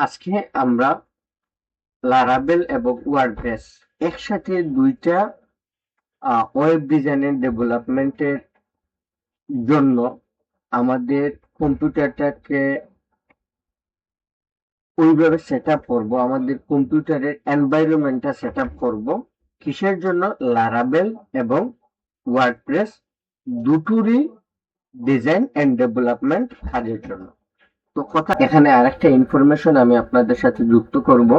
আজকে আমরা লারাবেল এবং ওয়ার্ডপ্রেস একসাথে দুইটা ওয়েব ডিজাইনের ডেভেলপমেন্টের জন্য আমাদের কম্পিউটারটাকে ওইভাবে সেট আপ করবো, আমাদের কম্পিউটারের এনভায়রনমেন্টটা সেট আপ করবো কিসের জন্য? লারাবেল এবং ওয়ার্ডপ্রেস দুটোরই ডিজাইন এন্ড ডেভেলপমেন্ট কাজের জন্য। তো কথা এখানে আরেকটা ইনফরমেশন আমি আপনাদের সাথে যুক্ত করব।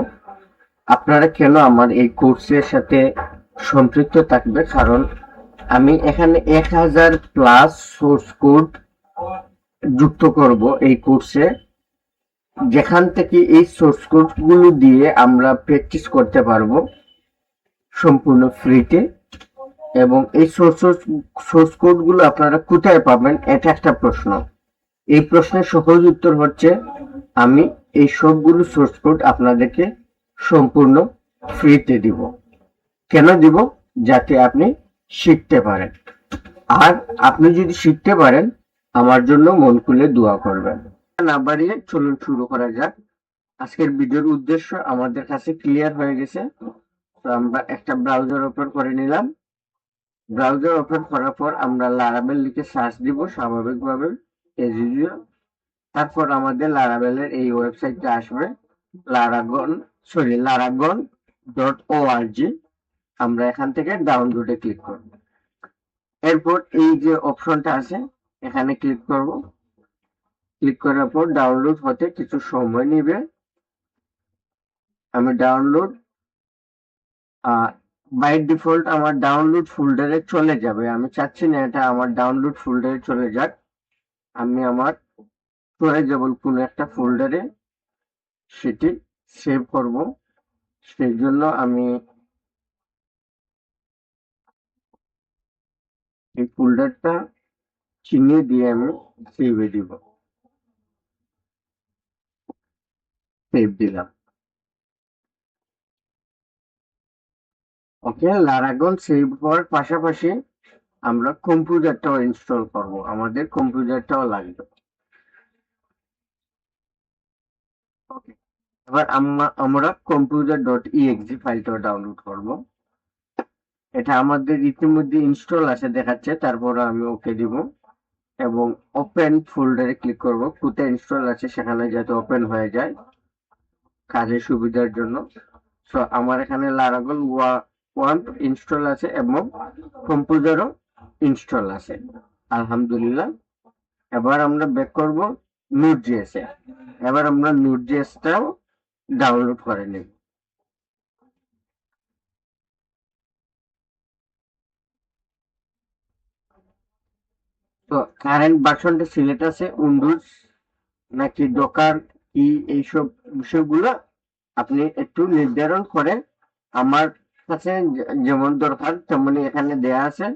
আপনারা কেন আমার এই কোর্সের সাথে সম্পৃক্ত থাকবে? কারণ আমি এখানে 1000+ সোর্স কোড যুক্ত করব এই কোর্সে, যেখান থেকে এই সোর্স কোড গুলো দিয়ে আমরা প্র্যাকটিস করতে পারবো সম্পূর্ণ ফ্রিতে। এবং এই সোর্স কোড গুলো আপনারা কোথায় পাবেন, এটা একটা প্রশ্ন। এই প্রশ্নের সহজ উত্তর হচ্ছে, আমি এই সবগুলো সোর্স কোড আপনাদেরকে সম্পূর্ণ ফ্রিতে দিব। কেন দিব? যাতে আপনি শিখতে পারেন। আর আপনি যদি শিখতে পারেন, আমার জন্য মন খুলে দোয়া করবেন। না বাড়িয়ে চলুন শুরু করা যাক। আজকের ভিডিওর উদ্দেশ্য আমাদের কাছে ক্লিয়ার হয়ে গেছে। তো আমরা একটা ব্রাউজার ওপেন করে নিলাম। ব্রাউজার ওপেন করার পর আমরা লারাবেল লিখে সার্চ দিব স্বাভাবিকভাবে এজ ইউজুয়াল। তারপর আমাদের লারাবেলের এই ওয়েবসাইটটা আসবে, লারাগন.org। আমরা এখান থেকে ডাউনলোডে ক্লিক করব। এরপর এই যে অপশনটা আছে এখানে ক্লিক করব। ক্লিক করার পর ডাউনলোড হতে কিছু সময় নেবে। আমি ডাউনলোড বাই ডিফল্ট আমার ডাউনলোড ফোল্ডারে চলে যাবে। আমি চাচ্ছি না এটা আমার ডাউনলোড ফোল্ডারে চলে যাক। আমি আমার স্টোরেজেবল কোনো একটা ফোল্ডারে সেটি সেভ করব। সেই জন্য আমি এই ফোল্ডারটা চিহ্ন দিয়ে আমি সেভে দিব। সেভ দিলাম। ওকে, লারাগন সেভ হওয়ার পাশাপাশি আমরা কম্পিউটারটাও ইনস্টল করব, আমাদের কম্পিউটারটাও লাগবে। ওকে, এবার আমরা computer.exe ফাইলটাও ডাউনলোড করব। এটা আমাদের ইতিমধ্যে ইনস্টল আছে দেখাচ্ছে, তারপর আমি ওকে দিব এবং ওপেন ফোল্ডারে ক্লিক করব। কোথায় ইনস্টল আছে সেখানে যাতে ওপেন হয়ে যায় কাজের সুবিধার জন্য। সো আমার এখানে লারাগল 1 ইনস্টল আছে এবং কম্পিউটারও ইনস্টল আছে, আলহামদুলিল্লাহ। এবার আমরা ব্যাক করব নোড.js এ। এবার আমরা নোড.js-টাও ডাউনলোড করে নেব। তো কারেন্ট ভার্সনটা সিলেক্ট আছে উইন্ডোজ নাকি ডকার কি, এইসব বিষয়গুলো আপনি একটু নির্ধারণ করে আমার কাছে যেমন দরকার তেমনই এখানে দেয়া আছে।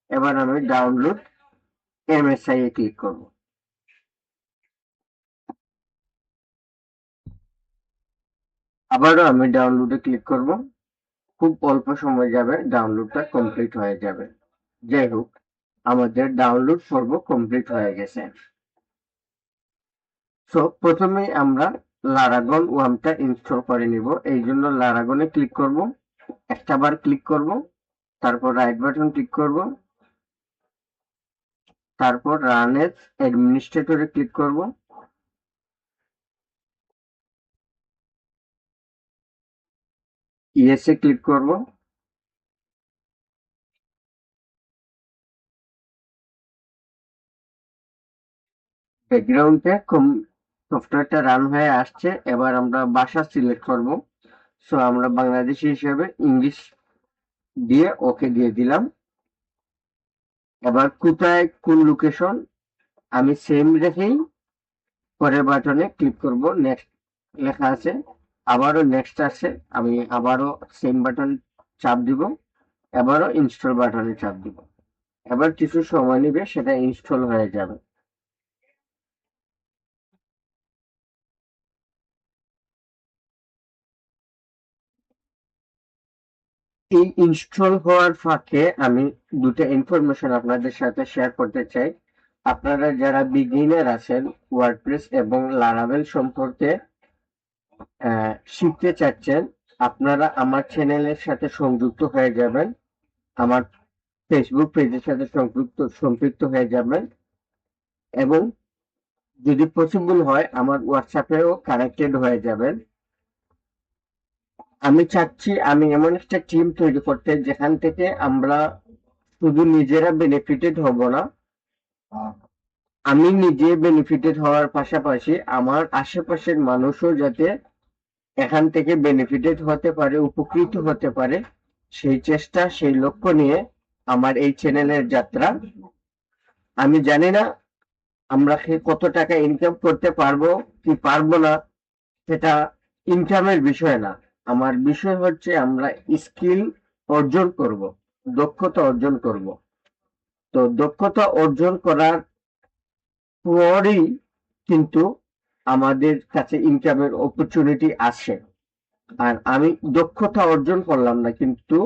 এবার আমি ডাউনলোড MSI এ ক্লিক করব। আবারও আমি ডাউনলোডে ক্লিক করব। খুব অল্প সময় যাবে, ডাউনলোডটা কমপ্লিট হয়ে যাবে। যাই হোক, আমাদের ডাউনলোড পর্ব কমপ্লিট হয়ে গেছে। সো প্রথমেই আমরা লারাগন 1টা ইনস্টল করে নিব। এই জন্য লারাগনে ক্লিক করব, একটা বার ক্লিক করব, তারপর রাইট বাটন ক্লিক করব, তারপর রান এজ অ্যাডমিনিস্ট্রেটরে ক্লিক করব। ইয়েস এ ক্লিক করব। ব্যাকগ্রাউন্ডে সফটওয়্যারটা রান হয়ে আসছে। এবার আমরা ভাষা সিলেক্ট করব। সো আমরা বাংলাদেশি হিসেবে ইংলিশ দিয়ে ওকে দিয়ে দিলাম। এবার কোথায় কোন লোকেশন আমি সেম রেখেই পরের বাটনে ক্লিক করব। নেক্সট লেখা আছে, আবারও নেক্সট আসছে, আমি আবারও সেম বাটন চাপ দিব, এবারও ইনস্টল বাটনে চাপ দিব। এবার কিছু সময় নেবে, সেটা ইনস্টল হয়ে যাবে। এই ইনস্টল হওয়ার ফাঁকে আমি দুটো ইনফরমেশন আপনাদের সাথে শেয়ার করতে চাই। আপনারা যারা বিগিনার আছেন ওয়ার্ডপ্রেস এবং লারাভেল সম্পর্কে শিখতে চাচ্ছেন, আপনারা আমার চ্যানেলের সাথে সংযুক্ত হয়ে যাবেন, আমার ফেসবুক পেজের সাথে সম্পৃক্ত হয়ে যাবেন, এবং যদি পসিবল হয় আমার হোয়াটসঅ্যাপেও কানেক্টেড হয়ে যাবেন। আমি চাচ্ছি আমি এমন একটা টিম তৈরি করতে, যেখান থেকে আমরা শুধু নিজেরা বেনিফিটেড হব না, আমি নিজে বেনিফিটেড হওয়ার পাশাপাশি আমার আশেপাশের মানুষও যাতে এখান থেকে বেনিফিটেড হতে পারে, উপকৃত হতে পারে, সেই চেষ্টা, সেই লক্ষ্য নিয়ে আমার এই চ্যানেলের যাত্রা। আমি জানি না আমরা কত টাকা ইনকাম করতে পারবো কি পারবো না, সেটা ইনকামের বিষয় না। আমার বিষয় হচ্ছে আমরা স্কিল অর্জন করব, দক্ষতা অর্জন করব। তো দক্ষতা অর্জন করার পরই কিন্তু আমাদের কাছে ইনকামের অপরচুনিটি আসে। আর আমি দক্ষতা অর্জন করলাম না, কিন্তু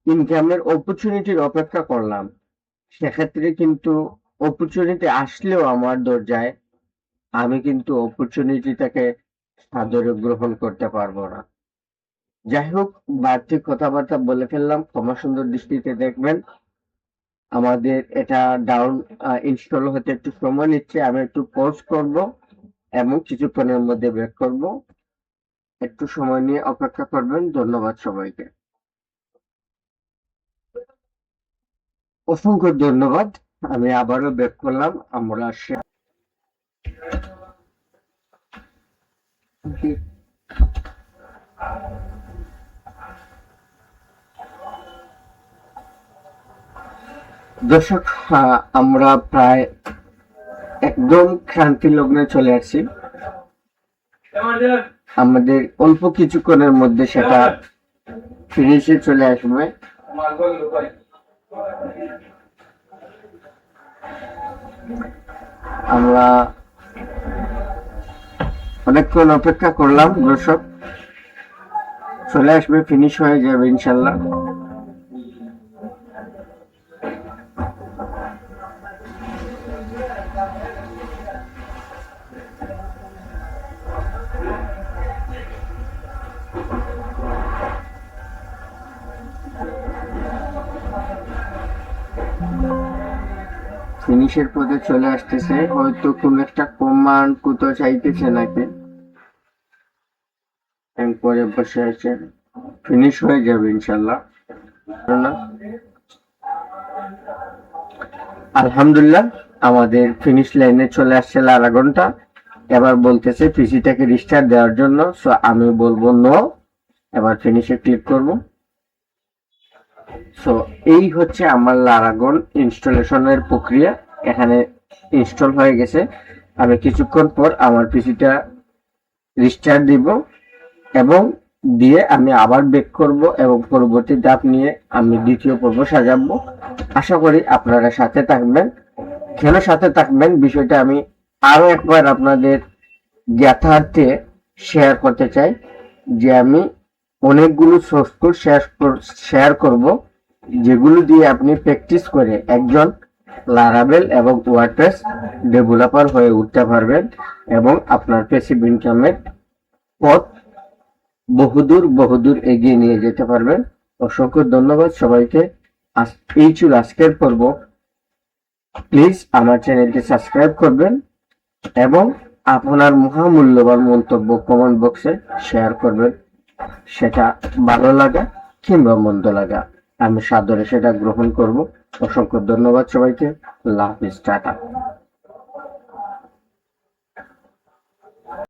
ইনকামের অপরচুনিটির অপেক্ষা করলাম, সেক্ষেত্রে কিন্তু অপরচুনিটি আসলেও আমার দরজায়, আমি কিন্তু অপরচুনিটিটাকে সাদরে গ্রহণ করতে পারবো না। যাই হোক, বাড়তি কথাবার্তা বলে ফেললাম, ক্ষমা সুন্দর দৃষ্টিতে দেখবেন। আমাদের এটা ডাউন ইনস্টল হতে একটু সময় নিচ্ছে, আমি একটু পজ করব এবং কিছুক্ষণের মধ্যে ব্যাক করব। একটু সময় নিয়ে অপেক্ষা করবেন। ধন্যবাদ সবাইকে, অসংখ্য ধন্যবাদ। আমি আবারও ব্যাক করলাম। আমরা দর্শক, আমরা প্রায় একদম ক্রান্তি লগ্নে চলে আসছি। আমাদের অল্প কিছুক্ষণের মধ্যে সেটা ফিনিশে চলে আসবে। আমরা অনেকক্ষণ অপেক্ষা করলাম দর্শক, চলে আসবে, ফিনিশ হয়ে যাবে ইনশাল্লাহ। ফিনিশের পথে চলে আসতেছে, হয়তো কোন একটা কমান্ড কোথাও চাইতেছে নাকি, পরে বসে আছে, ফিনিশ হয়ে যাবে ইনশাল্লাহ। আলহামদুলিল্লাহ, আমাদের ফিনিশ লাইনে চলে আসছে 1.5 ঘন্টা। এবার বলতেছে পিসিটাকে রিস্টার্ট দেওয়ার জন্য, সো আমি বলবো নো, এবার ফিনিশে ক্লিক করব। সো এই হচ্ছে আমার লারাগন ইনস্টলেশনের প্রক্রিয়া। এখানে ইনস্টল হয়ে গেছে। আমি কিছুক্ষণ পর আমার পিসিটা রিস্টার্ট দিব এবং দিয়ে আমি আবার ব্যাক করব এবং পরবর্তী ধাপ নিয়ে আমি দ্বিতীয় পর্ব সাজাবো। আশা করি আপনারা সাথে থাকবেন। কেন সাথে থাকবেন বিষয়টা আমি আরো একবার আপনাদের জ্ঞাতার্থে শেয়ার করতে চাই, যে আমি অনেকগুলো সোর্স কোড শেয়ার করব, যেগুলো দিয়ে আপনি প্র্যাকটিস করে একজন লারাবেল এবং ওয়ার্ডপ্রেস ডেভেলপার হয়ে উঠতে পারবেন এবং আপনার প্যাসিভ ইনকামের পথ বহুদূর এগিয়ে নিয়ে যেতে পারবেন। অসংখ্য ধন্যবাদ সবাইকে। এই ছিল আজকের পর্ব। প্লিজ আমার চ্যানেলটি সাবস্ক্রাইব করবেন এবং আপনার মহামূল্যবান মন্তব্য কমেন্ট বক্সে শেয়ার করবেন। সেটা ভালো লাগা কিংবা মন্দ লাগা, আমি সাদরে সেটা গ্রহণ করব। অসংখ্য ধন্যবাদ সবাইকে। আল্লাহ হাফিজ, টাটা।